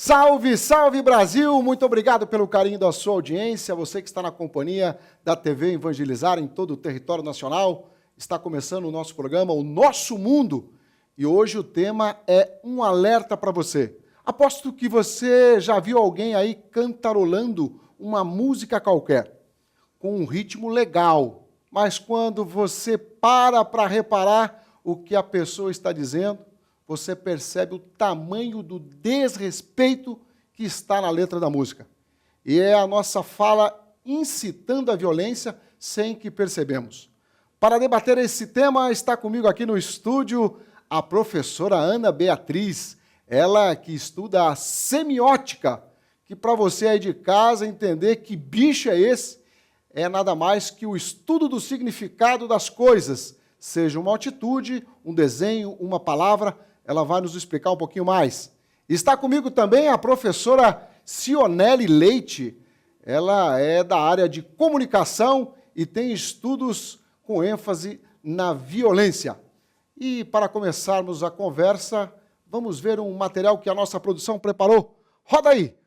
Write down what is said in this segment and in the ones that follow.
Salve, salve Brasil! Muito obrigado pelo carinho da sua audiência, você que está na companhia da TV Evangelizar em todo o território nacional. Está começando o nosso programa, O Nosso Mundo, e hoje o tema é um alerta para você. Aposto que você já viu alguém aí cantarolando uma música qualquer, com um ritmo legal, mas quando você para reparar o que a pessoa está dizendo, você percebe o tamanho do desrespeito que está na letra da música. E é a nossa fala incitando a violência sem que percebemos. Para debater esse tema, está comigo aqui no estúdio a professora Ana Beatriz, ela que estuda a semiótica, que para você aí de casa entender que bicho é esse, é nada mais que o estudo do significado das coisas, seja uma atitude, um desenho, uma palavra. Ela vai nos explicar um pouquinho mais. Está comigo também a professora Cioneli Leite. Ela é da área de comunicação e tem estudos com ênfase na violência. E para começarmos a conversa, vamos ver um material que a nossa produção preparou. Roda aí!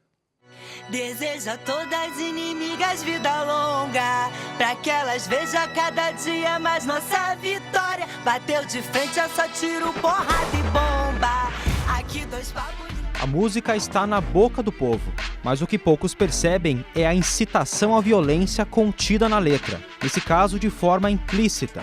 Desejo a todas inimigas vida longa, pra que elas vejam cada dia mais nossa vitória. Bateu de frente, é só tiro, porrada e bomba. Aqui dois papos. A música está na boca do povo, mas o que poucos percebem é a incitação à violência contida na letra, nesse caso de forma implícita.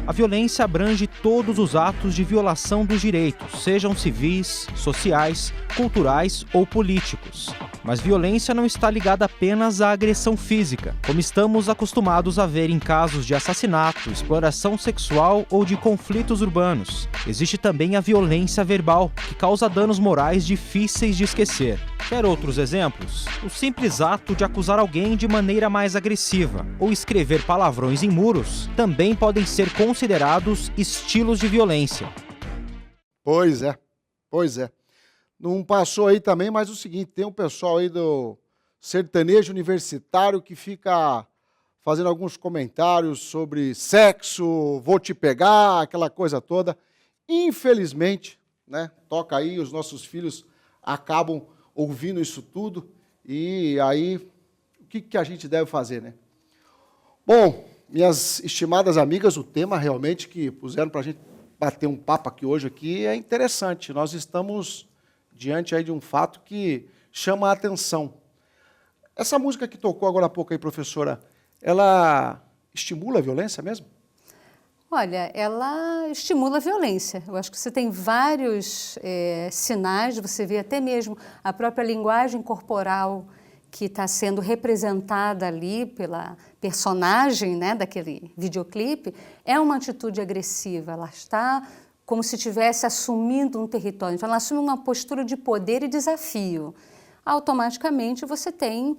A violência abrange todos os atos de violação dos direitos, sejam civis, sociais, culturais ou políticos. Mas violência não está ligada apenas à agressão física, como estamos acostumados a ver em casos de assassinato, exploração sexual ou de conflitos urbanos. Existe também a violência verbal, que causa danos morais difíceis de esquecer. Quer outros exemplos? O simples ato de acusar alguém de maneira mais agressiva ou escrever palavrões em muros também podem ser considerados estilos de violência. Pois é. Não passou aí também, mas o seguinte, tem um pessoal aí do sertanejo universitário que fica fazendo alguns comentários sobre sexo, vou te pegar, aquela coisa toda. Infelizmente, né, toca aí, os nossos filhos acabam ouvindo isso tudo, e aí, o que a gente deve fazer, né? Bom, minhas estimadas amigas, o tema realmente que puseram para a gente bater um papo aqui hoje aqui é interessante. Nós estamos diante aí de um fato que chama a atenção. Essa música que tocou agora há pouco aí, professora, ela estimula a violência mesmo? Olha, ela estimula a violência. Eu acho que você tem vários sinais, você vê até mesmo a própria linguagem corporal que está sendo representada ali pela personagem, né, daquele videoclipe, é uma atitude agressiva, ela está como se estivesse assumindo um território, então ela assume uma postura de poder e desafio. Automaticamente você tem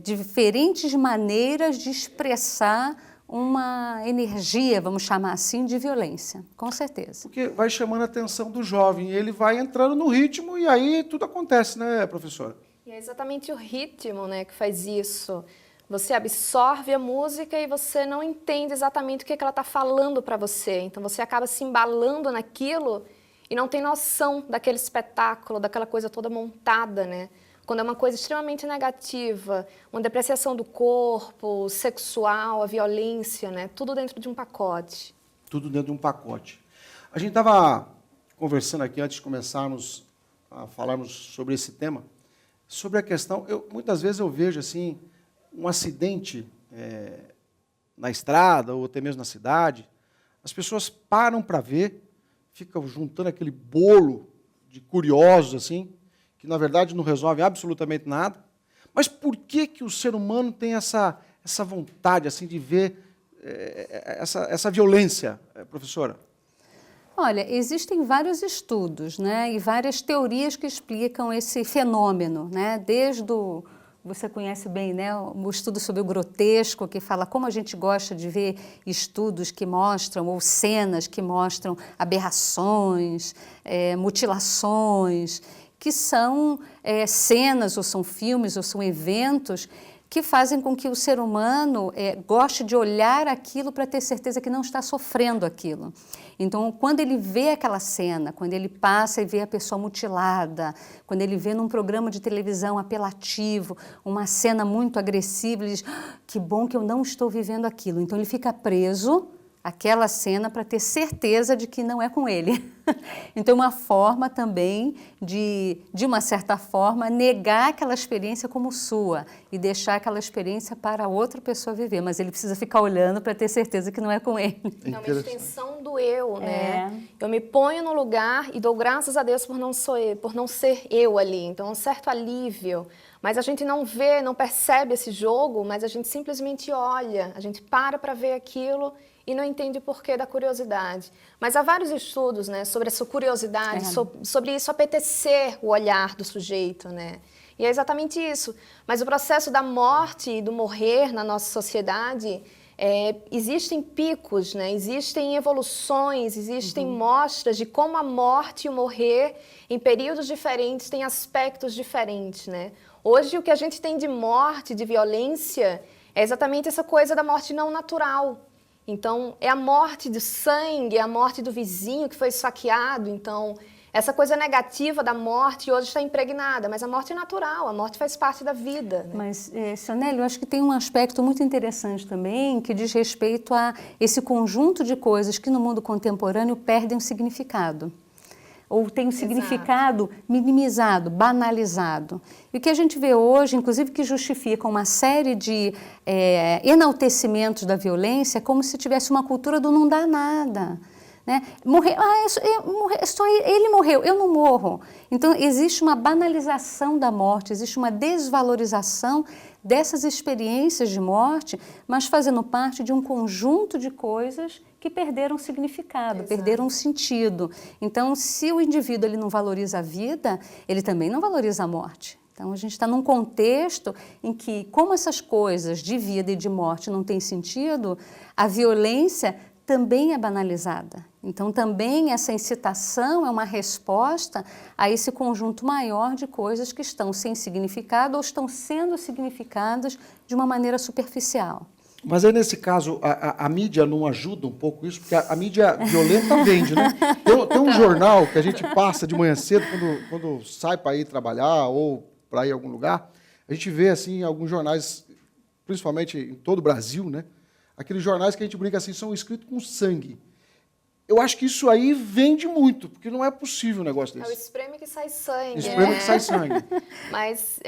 diferentes maneiras de expressar uma energia, vamos chamar assim, de violência, com certeza. Porque vai chamando a atenção do jovem, ele vai entrando no ritmo e aí tudo acontece, né, professora? E é exatamente o ritmo, né, que faz isso. Você absorve a música e você não entende exatamente o que ela está falando para você. Então você acaba se embalando naquilo e não tem noção daquele espetáculo, daquela coisa toda montada, né? Quando é uma coisa extremamente negativa, uma depreciação do corpo, sexual, a violência, né? Tudo dentro de um pacote. Tudo dentro de um pacote. A gente estava conversando aqui antes de começarmos a falarmos sobre esse tema, sobre a questão, muitas vezes eu vejo assim, um acidente na estrada ou até mesmo na cidade, as pessoas param para ver, ficam juntando aquele bolo de curiosos assim, que na verdade não resolve absolutamente nada. Mas por que o ser humano tem essa vontade assim, de ver essa violência, professora? Olha, existem vários estudos, né, e várias teorias que explicam esse fenômeno, né, desde você conhece bem, né, o estudo sobre o grotesco, que fala como a gente gosta de ver estudos que mostram, ou cenas que mostram aberrações, mutilações, que são cenas, ou são filmes, ou são eventos que fazem com que o ser humano goste de olhar aquilo para ter certeza que não está sofrendo aquilo. Então, quando ele vê aquela cena, quando ele passa e vê a pessoa mutilada, quando ele vê num programa de televisão apelativo uma cena muito agressiva, ele diz, que bom que eu não estou vivendo aquilo. Então, ele fica preso àquela cena para ter certeza de que não é com ele. Então, uma forma também de uma certa forma, negar aquela experiência como sua e deixar aquela experiência para outra pessoa viver. Mas ele precisa ficar olhando para ter certeza que não é com ele. É uma extensão do eu, né? Eu me ponho no lugar e dou graças a Deus por não ser eu ali. Então, um certo alívio. Mas a gente não vê, não percebe esse jogo, mas a gente simplesmente olha, a gente para ver aquilo e não entende o porquê da curiosidade. Mas há vários estudos, né, sobre essa curiosidade, sobre isso apetecer o olhar do sujeito, né? E é exatamente isso. Mas o processo da morte e do morrer na nossa sociedade, existem picos, né? Existem evoluções, existem mostras de como a morte e o morrer, em períodos diferentes, têm aspectos diferentes, né? Hoje, o que a gente tem de morte, de violência, é exatamente essa coisa da morte não natural. Então, é a morte do sangue, é a morte do vizinho que foi esfaqueado. Então, essa coisa negativa da morte hoje está impregnada, mas a morte é natural, a morte faz parte da vida, né? Mas, Sioneli, eu acho que tem um aspecto muito interessante também que diz respeito a esse conjunto de coisas que no mundo contemporâneo perdem o significado. Ou tem um significado minimizado, banalizado. E o que a gente vê hoje, inclusive que justifica uma série de enaltecimentos da violência, é como se tivesse uma cultura do não dá nada. Né? Ele morreu, eu não morro. Então, existe uma banalização da morte, existe uma desvalorização dessas experiências de morte, mas fazendo parte de um conjunto de coisas que perderam significado, perderam sentido. Então, se o indivíduo ele não valoriza a vida, ele também não valoriza a morte. Então, a gente está num contexto em que, como essas coisas de vida e de morte não têm sentido, a violência também é banalizada. Então, também essa incitação é uma resposta a esse conjunto maior de coisas que estão sem significado ou estão sendo significadas de uma maneira superficial. Mas aí, nesse caso, a mídia não ajuda um pouco isso? Porque a mídia violenta vende, né? Tem um jornal que a gente passa de manhã cedo, quando sai para ir trabalhar ou para ir a algum lugar, a gente vê, assim, alguns jornais, principalmente em todo o Brasil, né? Aqueles jornais que a gente brinca assim, são escritos com sangue. Eu acho que isso aí vende muito, porque não é possível um negócio desse. É o espreme que sai sangue. Espreme que sai sangue. Mas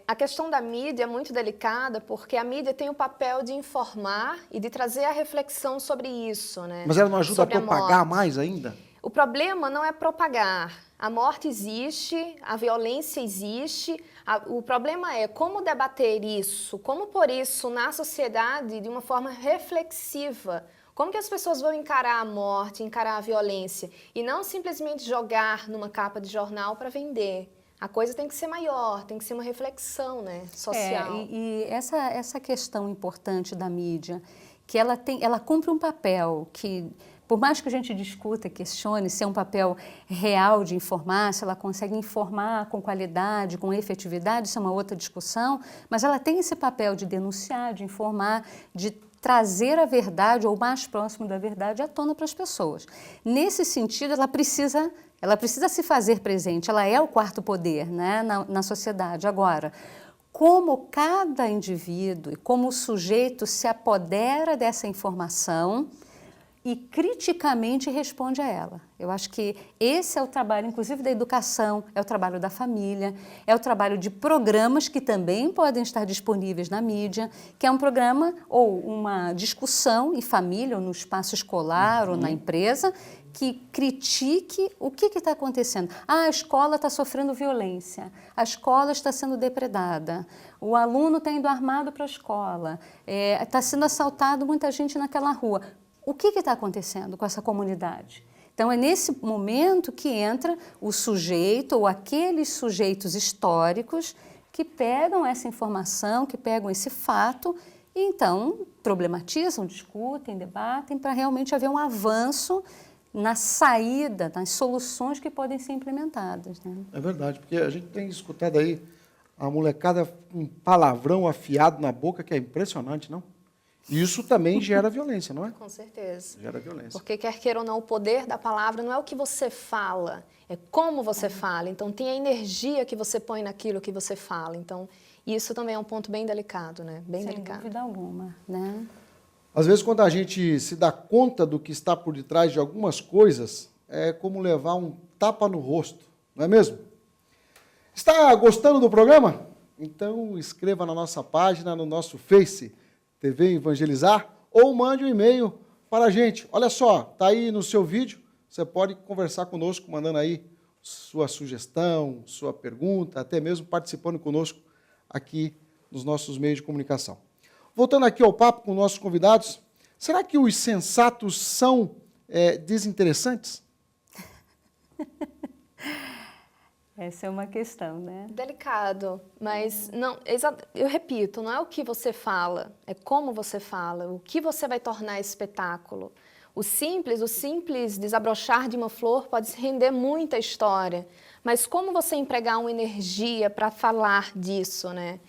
a questão da mídia é muito delicada, porque a mídia tem o papel de informar e de trazer a reflexão sobre isso, né? Mas ela não ajuda a propagar mais ainda? O problema não é propagar. A morte existe, a violência existe. O problema é como debater isso, como pôr isso na sociedade de uma forma reflexiva. Como que as pessoas vão encarar a morte, encarar a violência? E não simplesmente jogar numa capa de jornal para vender. A coisa tem que ser maior, tem que ser uma reflexão, né, social. E essa questão importante da mídia, que ela cumpre um papel que, por mais que a gente discuta, questione se é um papel real de informar, se ela consegue informar com qualidade, com efetividade, isso é uma outra discussão, mas ela tem esse papel de denunciar, de informar, de trazer a verdade, ou o mais próximo da verdade, à tona para as pessoas. Nesse sentido, ela precisa se fazer presente, ela é o quarto poder, né, na sociedade. Agora, como cada indivíduo e como o sujeito se apodera dessa informação e criticamente responde a ela. Eu acho que esse é o trabalho, inclusive, da educação, é o trabalho da família, é o trabalho de programas que também podem estar disponíveis na mídia, que é um programa ou uma discussão em família, ou no espaço escolar, ou na empresa, que critique o que está acontecendo. A escola está sofrendo violência, a escola está sendo depredada, o aluno está indo armado para a escola, está sendo assaltado muita gente naquela rua. O que está acontecendo com essa comunidade? Então, é nesse momento que entra o sujeito ou aqueles sujeitos históricos que pegam essa informação, que pegam esse fato e, então, problematizam, discutem, debatem para realmente haver um avanço na saída, nas soluções que podem ser implementadas, né? É verdade, porque a gente tem escutado aí A molecada com palavrão afiado na boca, que é impressionante, não? Isso também gera violência, não é? Com certeza. Gera violência. Porque quer queira ou não, o poder da palavra não é o que você fala, é como você fala. Então tem a energia que você põe naquilo que você fala. Então isso também é um ponto bem delicado, né? Bem Sem delicado. dúvida alguma, né? Às vezes, quando a gente se dá conta do que está por detrás de algumas coisas, é como levar um tapa no rosto, não é mesmo? Está gostando do programa? Então escreva na nossa página, no nosso Face, TV Evangelizar, ou mande um e-mail para a gente. Olha só, está aí no seu vídeo, você pode conversar conosco, mandando aí sua sugestão, sua pergunta, até mesmo participando conosco aqui nos nossos meios de comunicação. Voltando aqui ao papo com nossos convidados, será que os sensatos são desinteressantes? Essa é uma questão, né? Delicado, mas não, eu repito, não é o que você fala, é como você fala, o que você vai tornar espetáculo. O simples desabrochar de uma flor pode render muita história, mas como você empregar uma energia para falar disso, né?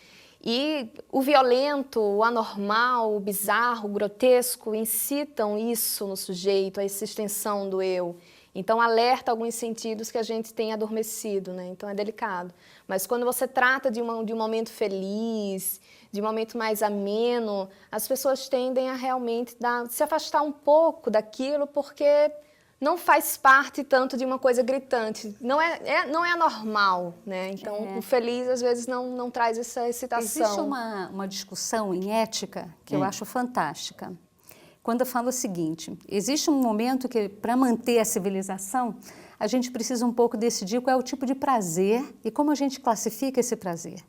E o violento, o anormal, o bizarro, o grotesco incitam isso no sujeito, essa extensão do eu. Então, alerta alguns sentidos que a gente tem adormecido, né? Então, é delicado. Mas quando você trata de um momento feliz, de um momento mais ameno, as pessoas tendem a realmente se afastar um pouco daquilo, porque não faz parte tanto de uma coisa gritante. Não é anormal, né? Então, o feliz, às vezes, não traz essa excitação. Existe uma discussão em ética que eu acho fantástica. Quando eu falo o seguinte, existe um momento que, para manter a civilização, a gente precisa um pouco decidir qual é o tipo de prazer e como a gente classifica esse prazer,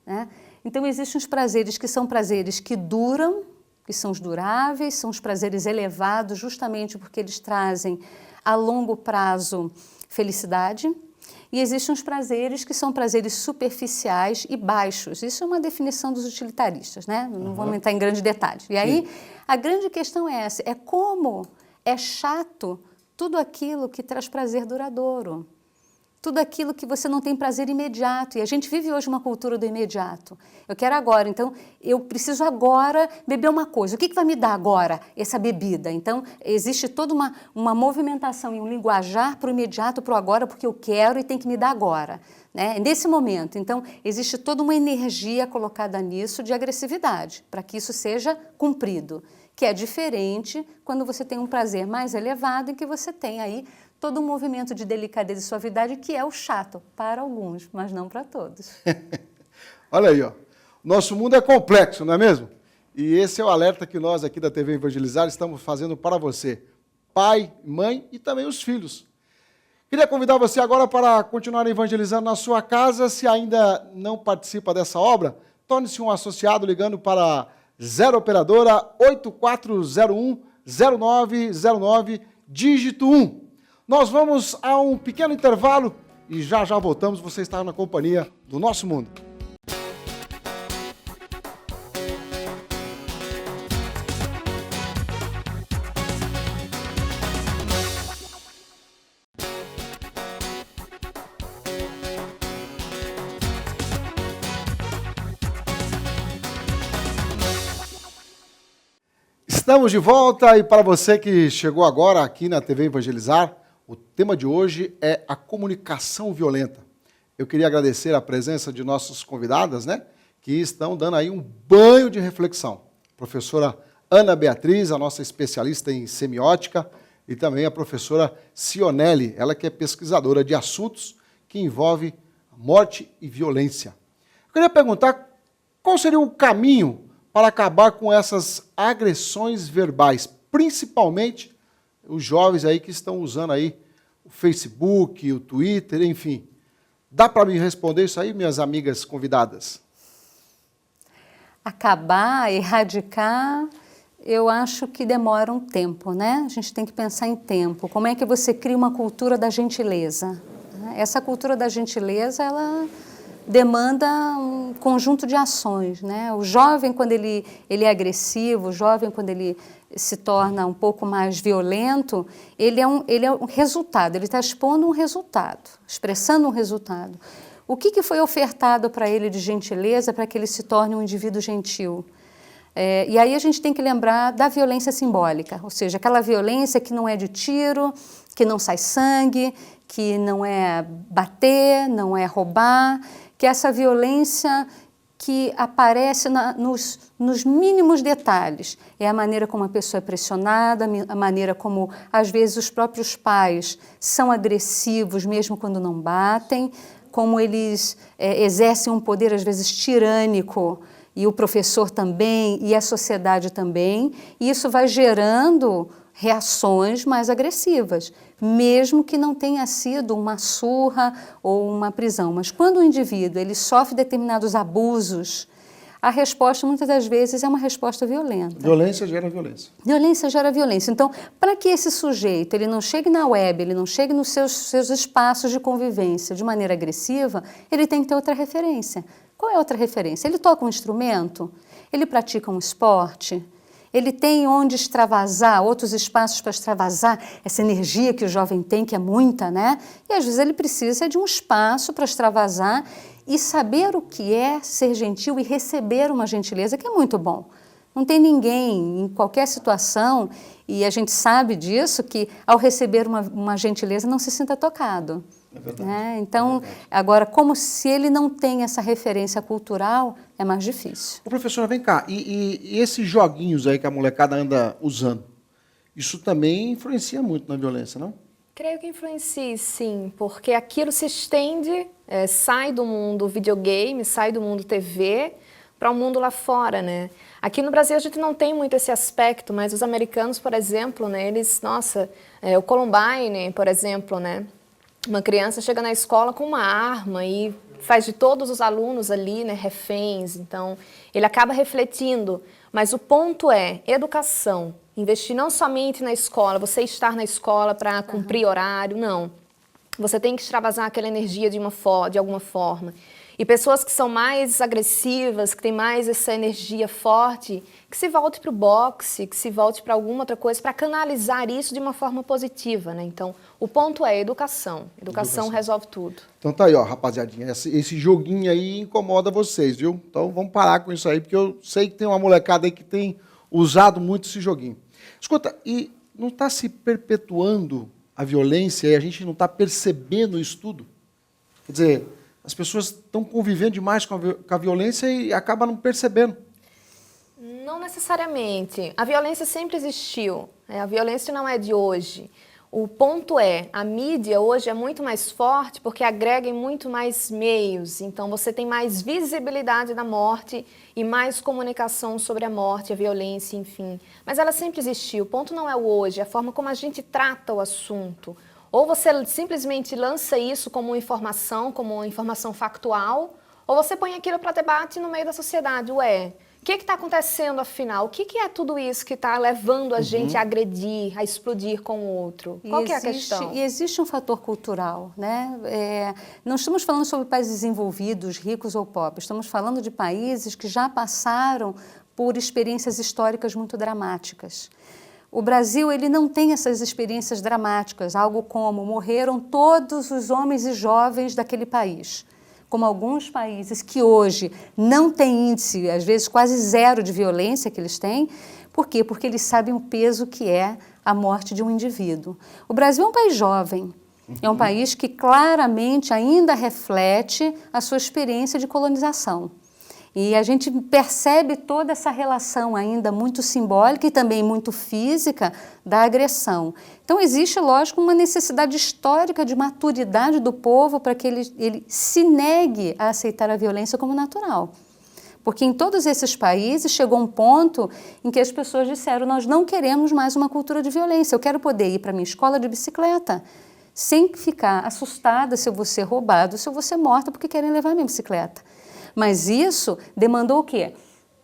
né? Então, existem os prazeres que duram, que são os duráveis, são os prazeres elevados, justamente porque eles trazem a longo prazo felicidade. E existem os prazeres que são prazeres superficiais e baixos. Isso é uma definição dos utilitaristas, né? Não vamos entrar em grandes detalhes. E aí, a grande questão é essa, é como é chato tudo aquilo que traz prazer duradouro. Tudo aquilo que você não tem prazer imediato. E a gente vive hoje uma cultura do imediato. Eu quero agora, então eu preciso agora beber uma coisa. O que vai me dar agora essa bebida? Então existe toda uma movimentação e um linguajar para o imediato, para o agora, porque eu quero e tem que me dar agora, né? Nesse momento. Então existe toda uma energia colocada nisso de agressividade, para que isso seja cumprido. Que é diferente quando você tem um prazer mais elevado em que você tem aí todo um movimento de delicadeza e suavidade que é o chato para alguns, mas não para todos. Olha aí, ó. Nosso mundo é complexo, não é mesmo? E esse é o alerta que nós aqui da TV Evangelizar estamos fazendo para você, pai, mãe e também os filhos. Queria convidar você agora para continuar evangelizando na sua casa. Se ainda não participa dessa obra, torne-se um associado ligando para 0 operadora 8401-0909, dígito 1. Nós vamos a um pequeno intervalo e já voltamos. Você está na companhia do Nosso Mundo. Estamos de volta e para você que chegou agora aqui na TV Evangelizar, o tema de hoje é a comunicação violenta. Eu queria agradecer a presença de nossas convidadas, né, que estão dando aí um banho de reflexão. A professora Ana Beatriz, a nossa especialista em semiótica, e também a professora Cionelli, ela que é pesquisadora de assuntos que envolvem morte e violência. Eu queria perguntar qual seria o caminho para acabar com essas agressões verbais, principalmente os jovens aí que estão usando aí o Facebook, o Twitter, enfim. Dá para me responder isso aí, minhas amigas convidadas? Acabar, erradicar, eu acho que demora um tempo, né? A gente tem que pensar em tempo. Como é que você cria uma cultura da gentileza? Essa cultura da gentileza, ela demanda um conjunto de ações, né? O jovem, quando ele é agressivo, o jovem, quando ele se torna um pouco mais violento, ele é um resultado, ele está expondo um resultado, expressando um resultado. O que foi ofertado para ele de gentileza para que ele se torne um indivíduo gentil? E aí a gente tem que lembrar da violência simbólica, ou seja, aquela violência que não é de tiro, que não sai sangue, que não é bater, não é roubar, que é essa violência que aparece nos mínimos detalhes. É a maneira como a pessoa é pressionada, a maneira como, às vezes, os próprios pais são agressivos, mesmo quando não batem, como eles exercem um poder, às vezes, tirânico, e o professor também, e a sociedade também, e isso vai gerando reações mais agressivas, mesmo que não tenha sido uma surra ou uma prisão. Mas quando o indivíduo ele sofre determinados abusos, a resposta muitas das vezes é uma resposta violenta. Violência gera violência. Violência gera violência. Então, para que esse sujeito ele não chegue na web, ele não chegue nos seus espaços de convivência de maneira agressiva, ele tem que ter outra referência. Qual é a outra referência? Ele toca um instrumento? Ele pratica um esporte? Ele tem onde extravasar, outros espaços para extravasar essa energia que o jovem tem, que é muita, né? E às vezes ele precisa de um espaço para extravasar e saber o que é ser gentil e receber uma gentileza, que é muito bom. Não tem ninguém, em qualquer situação, e a gente sabe disso, que ao receber uma gentileza não se sinta tocado. É verdade. Né? Então, agora, como se ele não tem essa referência cultural, é mais difícil. Ô, professora, vem cá, e esses joguinhos aí que a molecada anda usando, isso também influencia muito na violência, não? Creio que influencia, sim, porque aquilo se estende, sai do mundo videogame, sai do mundo TV, para o mundo lá fora, né? Aqui no Brasil a gente não tem muito esse aspecto, mas os americanos, por exemplo, né, eles, o Columbine, por exemplo, né? Uma criança chega na escola com uma arma e faz de todos os alunos ali, né, reféns. Então, ele acaba refletindo. Mas o ponto é educação. Investir não somente na escola, você estar na escola para cumprir horário, não. Você tem que extravasar aquela energia de alguma forma. E pessoas que são mais agressivas, que têm mais essa energia forte, que se volte para o boxe, que se volte para alguma outra coisa, para canalizar isso de uma forma positiva, né? Então, o ponto é educação. Educação resolve tudo. Então tá aí, ó, rapaziadinha, esse joguinho aí incomoda vocês, viu? Então vamos parar com isso aí, porque eu sei que tem uma molecada aí que tem usado muito esse joguinho. Escuta, e não está se perpetuando a violência e a gente não está percebendo isso tudo? Quer dizer, as pessoas estão convivendo demais com a violência e acabam não percebendo. Não necessariamente. A violência sempre existiu. A violência não é de hoje. O ponto é, a mídia hoje é muito mais forte porque agrega em muito mais meios. Então, você tem mais visibilidade da morte e mais comunicação sobre a morte, a violência, enfim. Mas ela sempre existiu. O ponto não é o hoje, é a forma como a gente trata o assunto. Ou você simplesmente lança isso como uma informação factual, ou você põe aquilo para debate no meio da sociedade. Ué, o que está acontecendo afinal? O que é tudo isso que está levando a gente a agredir, a explodir com o outro? Qual que é a questão? E existe um fator cultural, né? Não estamos falando sobre países desenvolvidos, ricos ou pobres, estamos falando de países que já passaram por experiências históricas muito dramáticas. O Brasil ele não tem essas experiências dramáticas, algo como morreram todos os homens e jovens daquele país, como alguns países que hoje não têm índice, às vezes quase zero de violência que eles têm. Por quê? Porque eles sabem o peso que é a morte de um indivíduo. O Brasil é um país jovem, é um país que claramente ainda reflete a sua experiência de colonização. E a gente percebe toda essa relação ainda muito simbólica e também muito física da agressão. Então existe, lógico, uma necessidade histórica de maturidade do povo para que ele se negue a aceitar a violência como natural. Porque em todos esses países chegou um ponto em que as pessoas disseram: nós não queremos mais uma cultura de violência, eu quero poder ir para a minha escola de bicicleta, sem ficar assustada se eu vou ser roubado, se eu vou ser morta porque querem levar a minha bicicleta. Mas isso demandou o quê?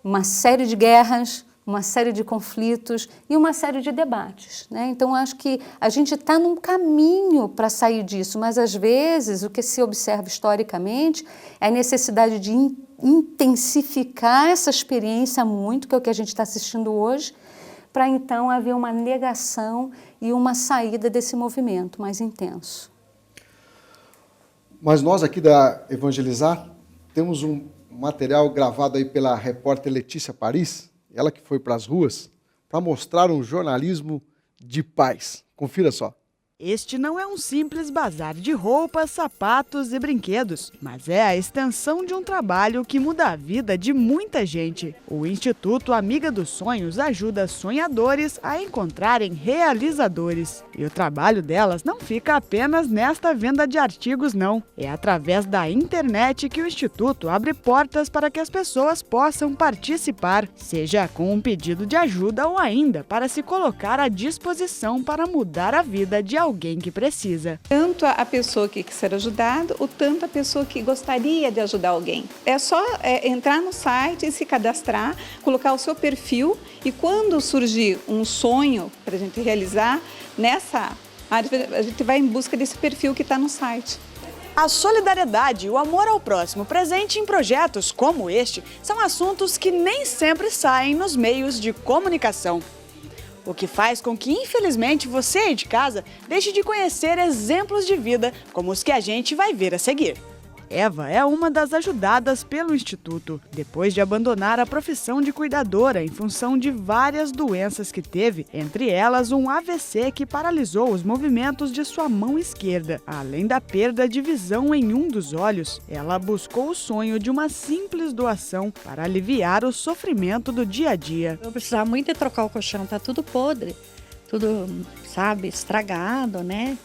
Uma série de guerras, uma série de conflitos e uma série de debates, né? Então, acho que a gente está num caminho para sair disso, mas às vezes o que se observa historicamente é a necessidade de intensificar essa experiência muito, que é o que a gente está assistindo hoje, para então haver uma negação e uma saída desse movimento mais intenso. Mas nós aqui da Evangelizar temos um material gravado aí pela repórter Letícia Paris, ela que foi para as ruas, para mostrar um jornalismo de paz. Confira só. Este não é um simples bazar de roupas, sapatos e brinquedos, mas é a extensão de um trabalho que muda a vida de muita gente. O Instituto Amiga dos Sonhos ajuda sonhadores a encontrarem realizadores. E o trabalho delas não fica apenas nesta venda de artigos, não. É através da internet que o Instituto abre portas para que as pessoas possam participar, seja com um pedido de ajuda ou ainda para se colocar à disposição para mudar a vida de alguém que precisa. Tanto a pessoa que quer ser ajudada, ou tanto a pessoa que gostaria de ajudar alguém. É só entrar no site e se cadastrar, colocar o seu perfil e quando surgir um sonho para a gente realizar, nessa área a gente vai em busca desse perfil que está no site. A solidariedade e o amor ao próximo presente em projetos como este são assuntos que nem sempre saem nos meios de comunicação. O que faz com que, infelizmente, você aí de casa deixe de conhecer exemplos de vida como os que a gente vai ver a seguir. Eva é uma das ajudadas pelo Instituto, depois de abandonar a profissão de cuidadora em função de várias doenças que teve, entre elas um AVC que paralisou os movimentos de sua mão esquerda. Além da perda de visão em um dos olhos, ela buscou o sonho de uma simples doação para aliviar o sofrimento do dia a dia. Eu precisava muito de trocar o colchão, tá tudo podre, tudo, sabe, estragado, né?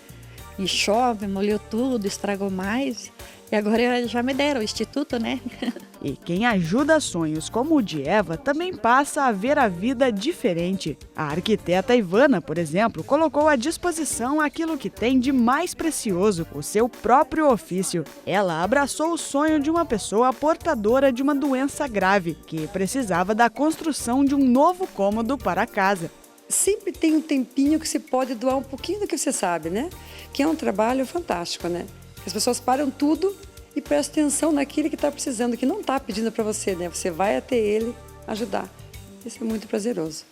E chove, molhou tudo, estragou mais. E agora já me deram o instituto, né? E quem ajuda sonhos como o de Eva também passa a ver a vida diferente. A arquiteta Ivana, por exemplo, colocou à disposição aquilo que tem de mais precioso, o seu próprio ofício. Ela abraçou o sonho de uma pessoa portadora de uma doença grave, que precisava da construção de um novo cômodo para a casa. Sempre tem um tempinho que você pode doar um pouquinho do que você sabe, né? Que é um trabalho fantástico, né? As pessoas param tudo e prestam atenção naquilo que está precisando, que não está pedindo para você, né? Você vai até ele ajudar. Isso é muito prazeroso.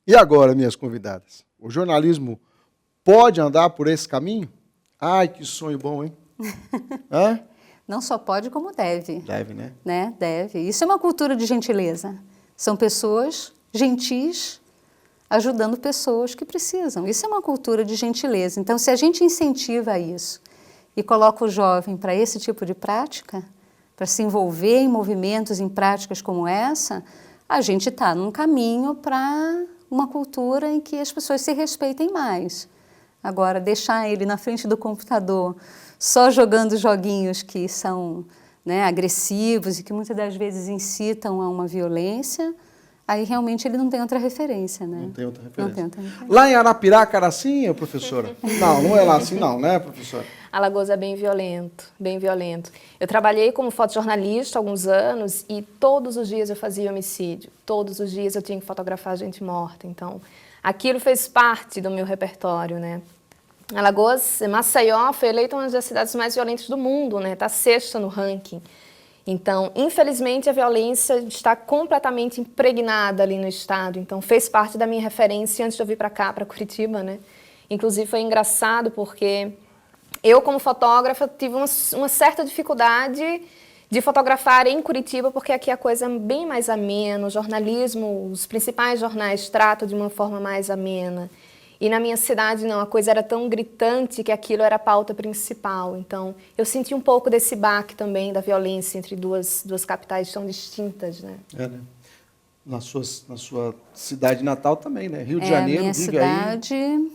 E agora, minhas convidadas? O jornalismo pode andar por esse caminho? Ai, que sonho bom, hein? Hã? Não só pode, como deve. Deve, né? Deve. Isso é uma cultura de gentileza. São pessoas gentis ajudando pessoas que precisam. Isso é uma cultura de gentileza. Então, se a gente incentiva isso e coloca o jovem para esse tipo de prática, para se envolver em movimentos, em práticas como essa, a gente está num caminho para uma cultura em que as pessoas se respeitem mais. Agora, deixar ele na frente do computador só jogando joguinhos que são, né, agressivos e que muitas das vezes incitam a uma violência, aí realmente ele não tem outra referência, né? Não tem outra referência. Não tem outra referência. Lá em Arapiraca era assim, professora? Não, não é lá assim não, né, professora? Alagoas é bem violento, bem violento. Eu trabalhei como fotojornalista há alguns anos e todos os dias eu fazia homicídio. Todos os dias eu tinha que fotografar gente morta. Então, aquilo fez parte do meu repertório, né? Alagoas, Maceió, foi eleita uma das cidades mais violentas do mundo, né? Está sexta no ranking. Então, infelizmente, a violência está completamente impregnada ali no estado. Então, fez parte da minha referência antes de eu vir para cá, para Curitiba, né? Inclusive, foi engraçado porque eu, como fotógrafa, tive uma certa dificuldade de fotografar em Curitiba, porque aqui a coisa é bem mais amena, o jornalismo, os principais jornais tratam de uma forma mais amena. E na minha cidade, não, a coisa era tão gritante que aquilo era a pauta principal. Então, eu senti um pouco desse baque também, da violência entre duas capitais tão distintas, né? É, né? Na sua cidade natal também, né? Rio de Janeiro, minha vive aí. cidade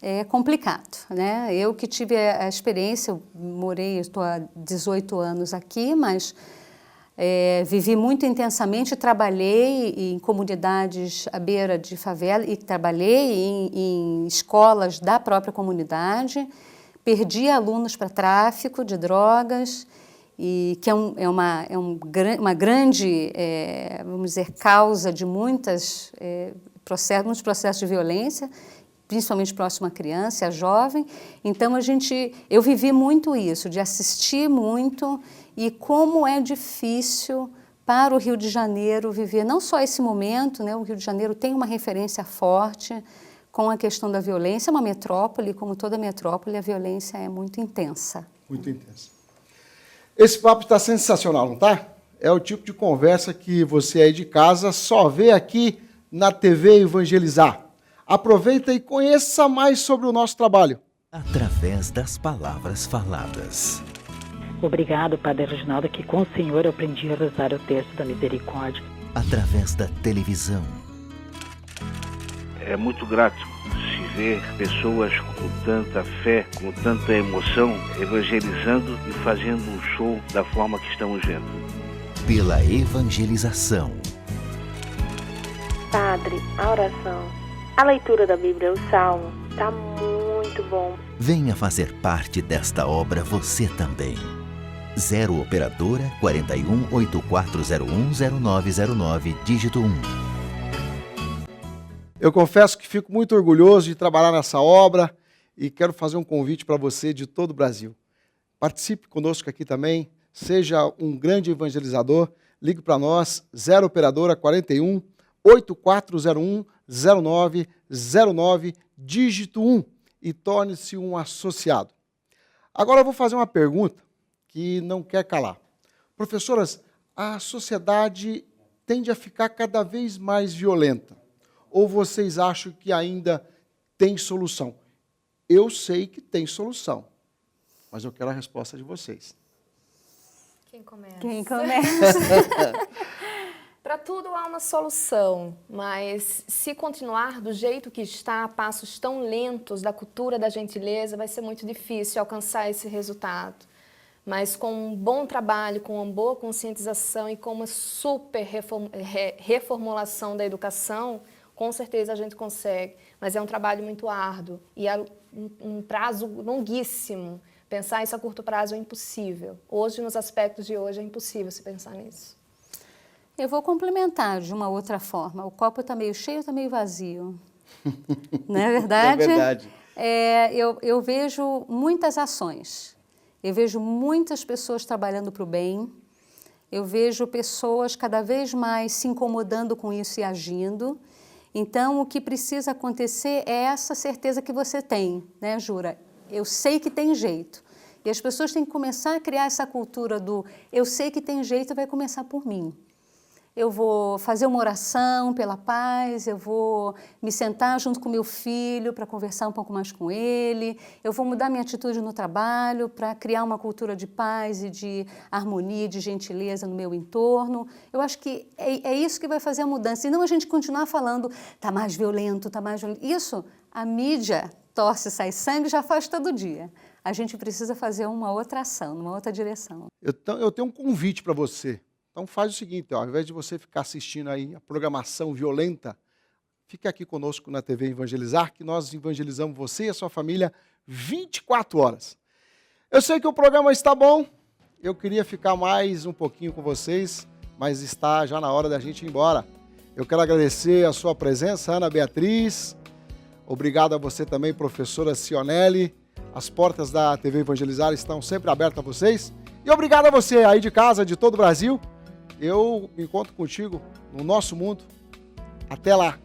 é complicado, né? Eu que tive a experiência, eu morei, estou há 18 anos aqui, mas vivi muito intensamente, trabalhei em comunidades à beira de favela e trabalhei em escolas da própria comunidade, perdi alunos para tráfico de drogas, e que é uma grande, vamos dizer, causa de muitos processos de violência, principalmente próximo à criança, à jovem. Então, eu vivi muito isso, de assistir muito e como é difícil para o Rio de Janeiro viver não só esse momento, né? O Rio de Janeiro tem uma referência forte com a questão da violência, é uma metrópole, como toda metrópole, a violência é muito intensa. Muito intensa. Esse papo está sensacional, não tá? É o tipo de conversa que você aí de casa só vê aqui na TV Evangelizar. Aproveita e conheça mais sobre o nosso trabalho. Através das palavras faladas. Obrigado, Padre Reginaldo, que com o Senhor eu aprendi a rezar o texto da misericórdia. Através da televisão. É muito grato se ver pessoas com tanta fé, com tanta emoção, evangelizando e fazendo um show da forma que estamos vendo. Pela evangelização. Padre, a oração, a leitura da Bíblia, o Salmo, está muito bom. Venha fazer parte desta obra você também. 0 Operadora 41 8401 0909, dígito 1. Eu confesso que fico muito orgulhoso de trabalhar nessa obra e quero fazer um convite para você de todo o Brasil. Participe conosco aqui também, seja um grande evangelizador, ligue para nós, 0 Operadora 41 8401 0909, dígito 1 e torne-se um associado. Agora eu vou fazer uma pergunta que não quer calar. Professoras, a sociedade tende a ficar cada vez mais violenta. Ou vocês acham que ainda tem solução? Eu sei que tem solução, mas eu quero a resposta de vocês. Quem começa? Quem começa? Para tudo há uma solução, mas se continuar do jeito que está, a passos tão lentos da cultura da gentileza, vai ser muito difícil alcançar esse resultado. Mas com um bom trabalho, com uma boa conscientização e com uma super reformulação da educação, com certeza a gente consegue. Mas é um trabalho muito árduo e é um prazo longuíssimo. Pensar isso a curto prazo é impossível. Hoje, nos aspectos de hoje, é impossível se pensar nisso. Eu vou complementar de uma outra forma. O copo está meio cheio ou está meio vazio? Não é verdade? É verdade. Eu vejo muitas ações. Eu vejo muitas pessoas trabalhando para o bem. Eu vejo pessoas cada vez mais se incomodando com isso e agindo. Então, o que precisa acontecer é essa certeza que você tem, né, Jura? Eu sei que tem jeito. E as pessoas têm que começar a criar essa cultura do eu sei que tem jeito, vai começar por mim. Eu vou fazer uma oração pela paz, eu vou me sentar junto com meu filho para conversar um pouco mais com ele, eu vou mudar minha atitude no trabalho para criar uma cultura de paz e de harmonia, de gentileza no meu entorno. Eu acho que é isso que vai fazer a mudança, e não a gente continuar falando, está mais violento, está mais violento. Isso, a mídia torce, sai sangue, já faz todo dia. A gente precisa fazer uma outra ação, uma outra direção. Eu tenho um convite para você. Então faz o seguinte, ó, ao invés de você ficar assistindo aí a programação violenta, fique aqui conosco na TV Evangelizar, que nós evangelizamos você e a sua família 24 horas. Eu sei que o programa está bom, eu queria ficar mais um pouquinho com vocês, mas está já na hora da gente ir embora. Eu quero agradecer a sua presença, Ana Beatriz, obrigado a você também, professora Cionelli, as portas da TV Evangelizar estão sempre abertas a vocês, e obrigado a você aí de casa, de todo o Brasil. Eu me encontro contigo no nosso mundo. Até lá!